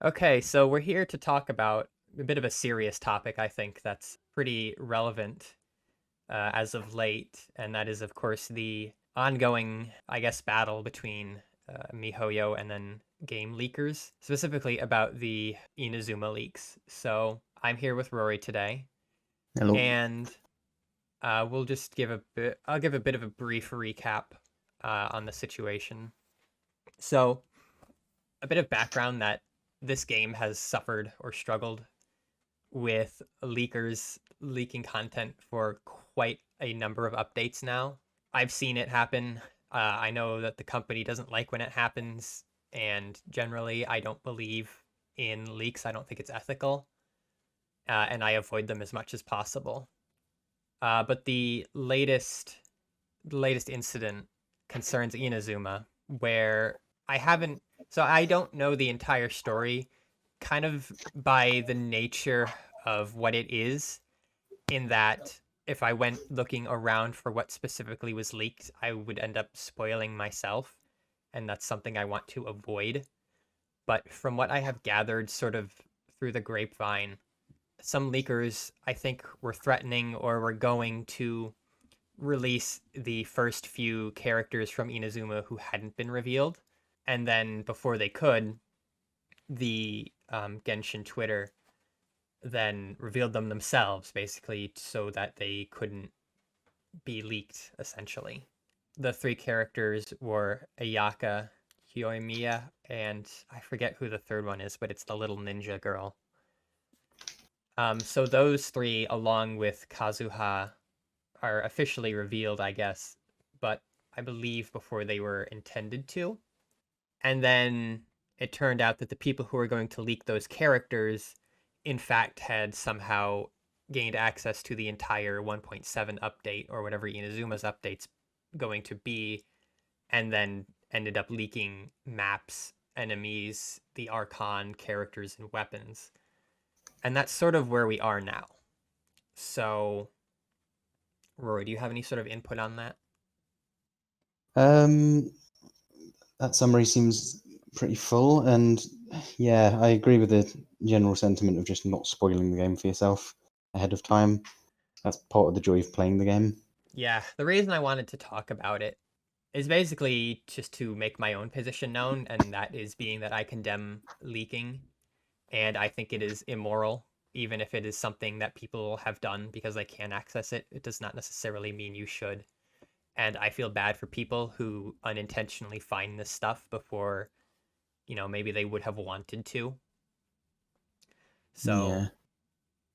Okay, so we're here to talk about a bit of a serious topic, I think, that's pretty relevant as of late, and that is, of course, the ongoing, I guess, battle between MiHoYo and then game leakers, specifically about the Inazuma leaks. So I'm here with Rory today, Hello. and we'll just give a bit. I'll give a bit of a brief recap on the situation. So a bit of background that this game has suffered or struggled with leakers leaking content for quite a number of updates now. I've seen it happen. I know that the company doesn't like when it happens, and generally, I don't believe in leaks. I don't think it's ethical, and I avoid them as much as possible. But the latest incident concerns Inazuma, where I haven't. So I don't know the entire story, kind of by the nature of what it is, in that if I went looking around for what specifically was leaked, I would end up spoiling myself, and that's something I want to avoid. But from what I have gathered, sort of through the grapevine, some leakers, I think, were threatening or were going to release the first few characters from Inazuma who hadn't been revealed. And then before they could, the Genshin Twitter then revealed them themselves, basically, so that they couldn't be leaked, essentially. The three characters were Ayaka, Kiyomiya, and I forget who the third one is, but it's the little ninja girl. So those three, along with Kazuha, are officially revealed, I guess, but I believe before they were intended to. And then it turned out that the people who were going to leak those characters, in fact, had somehow gained access to the entire 1.7 update or whatever Inazuma's update's going to be, and then ended up leaking maps, enemies, the Archon characters, and weapons. And that's sort of where we are now. So, Rory, do you have any sort of input on that? Um, that summary seems pretty full, and yeah, I agree with the general sentiment of just not spoiling the game for yourself ahead of time. That's part of the joy of playing the game. Yeah, the reason I wanted to talk about it is basically just to make my own position known, and that is being that I condemn leaking, and I think it is immoral, even if it is something that people have done because they can access it. It does not necessarily mean you should. And I feel bad for people who unintentionally find this stuff before, maybe they would have wanted to. So Yeah,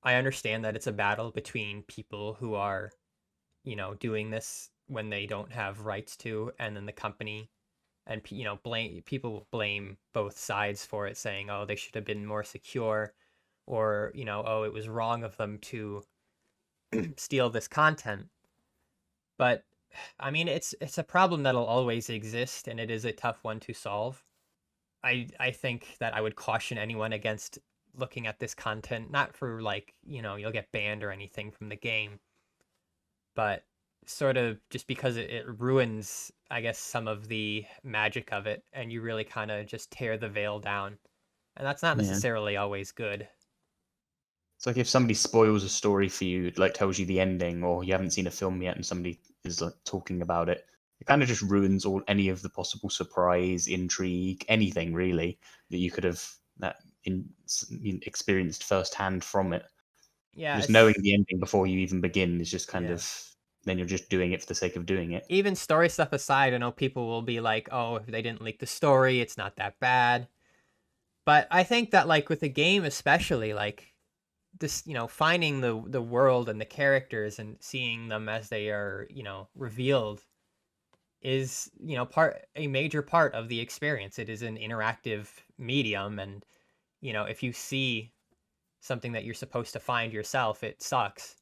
I understand that it's a battle between people who are, doing this when they don't have rights to, and then the company, and blame people blame both sides for it, saying, oh, they should have been more secure, or oh, it was wrong of them to steal this content. But I mean, it's a problem that'll always exist, and it is a tough one to solve. I think that I would caution anyone against looking at this content, not for, like, you'll get banned or anything from the game, but sort of just because it ruins, I guess, some of the magic of it, and you really kind of just tear the veil down, and that's not yeah. necessarily always good. It's like if somebody spoils a story for you, like tells you the ending, or you haven't seen a film yet, and somebody is like talking about it. It kind of just ruins all any of the possible surprise, intrigue, anything really that you could have that experienced firsthand from it. Yeah, Just knowing it's the ending before you even begin is just kind yeah. of then you're just doing it for the sake of doing it. Even story stuff aside, I know people will be like, "Oh, if they didn't leak the story, it's not that bad." But I think that, like, with the game especially, like, this, finding the world and the characters and seeing them as they are, revealed, is, part a major part of the experience. It is an interactive medium, and if you see something that you're supposed to find yourself, it sucks.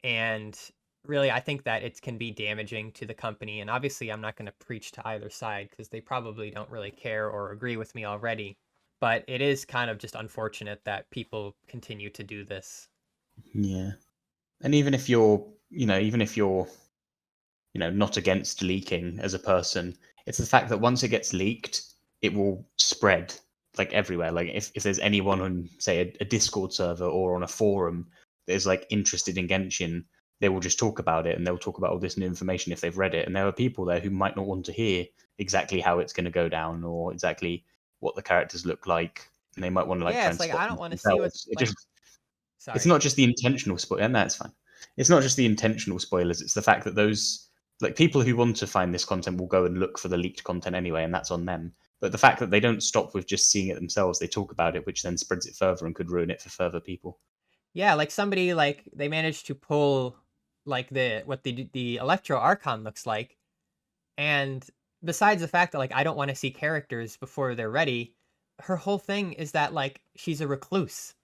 And really, I think that it can be damaging to the company. And obviously, I'm not going to preach to either side because they probably don't really care or agree with me already. But it is kind of just unfortunate that people continue to do this. Yeah. And even if you're not against leaking as a person, it's the fact that once it gets leaked, it will spread like everywhere. Like if there's anyone on, say, a Discord server or on a forum that is like interested in Genshin, they will just talk about it, and they'll talk about all this new information if they've read it. And there are people there who might not want to hear exactly how it's going to go down or exactly what the characters look like, and they might want to like Yeah, try it's and like spot I them don't want to see what themselves. like. It's Sorry. not just the intentional spoil, and that's fine. It's not just the intentional spoilers. It's the fact that those like people who want to find this content will go and look for the leaked content anyway, and that's on them. But the fact that they don't stop with just seeing it themselves, they talk about it, which then spreads it further and could ruin it for further people. Yeah, like somebody like they managed to pull like the Electro Archon looks like, and besides the fact that like I don't want to see characters before they're ready, her whole thing is that like she's a recluse,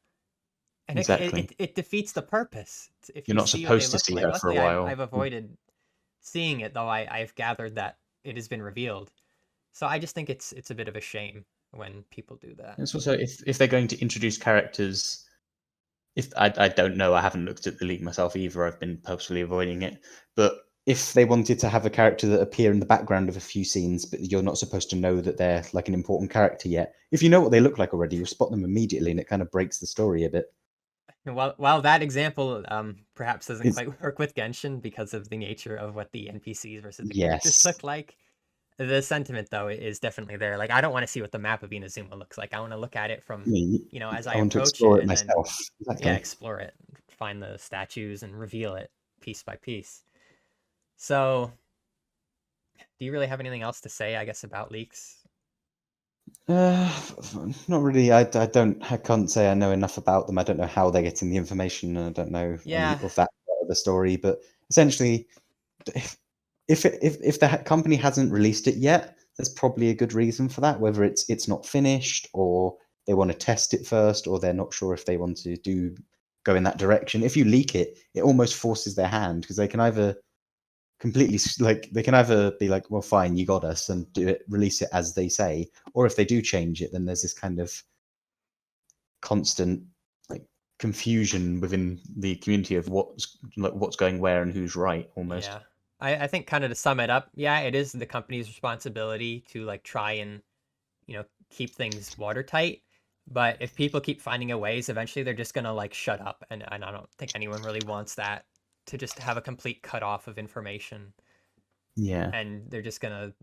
and Exactly. it defeats the purpose. If You're you not see what they supposed to look see like. her for a Luckily, while. I've avoided seeing it though. I've gathered that it has been revealed, so I just think it's a bit of a shame when people do that. It's also if they're going to introduce characters, if I don't know, I haven't looked at the leak myself either. I've been purposefully avoiding it. But if they wanted to have a character that appear in the background of a few scenes, but you're not supposed to know that they're like an important character yet, if you know what they look like already, you'll spot them immediately, and it kind of breaks the story a bit. And while that example perhaps doesn't It's quite work with Genshin because of the nature of what the NPCs versus the characters yes, look like, the sentiment though is definitely there. Like I don't want to see what the map of Inazuma looks like. I want to look at it from, as I I want to approach it explore it and then myself. yeah, Exactly. explore it, find the statues and reveal it piece by piece. So, do you really have anything else to say, I guess, about leaks? Uh, Not really. I can't say I know enough about them. I don't know how they're getting the information, and I don't know any Yeah, of that part of the story. But essentially, if the company hasn't released it yet, there's probably a good reason for that. Whether it's not finished, or they want to test it first, or they're not sure if they want to go in that direction. If you leak it, it almost forces their hand because they can either like they can either be like, well, fine, you got us, and do it, release it as they say, or if they do change it, then there's this kind of constant like confusion within the community of what's going where and who's right almost. yeah. I think kind of to sum it up, yeah, it is the company's responsibility to like try and keep things watertight. But if people keep finding a ways, eventually they're just gonna like shut up, and I don't think anyone really wants that to just have a complete cutoff of information, Yeah, and they're just gonna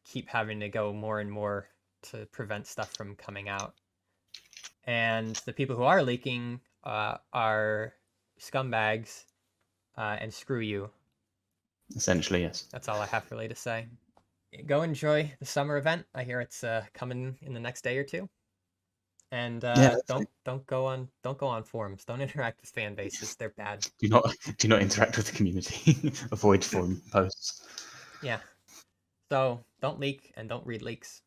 keep having to go more and more to prevent stuff from coming out. And the people who are leaking are scumbags, and screw you. essentially, yes. That's all I have really to say. Go enjoy the summer event. I hear it's coming in the next day or two. And Yeah, don't go on forums. Don't interact with fan bases. They're bad. do not do not interact with the community. Avoid forum posts. Yeah. So don't leak and don't read leaks.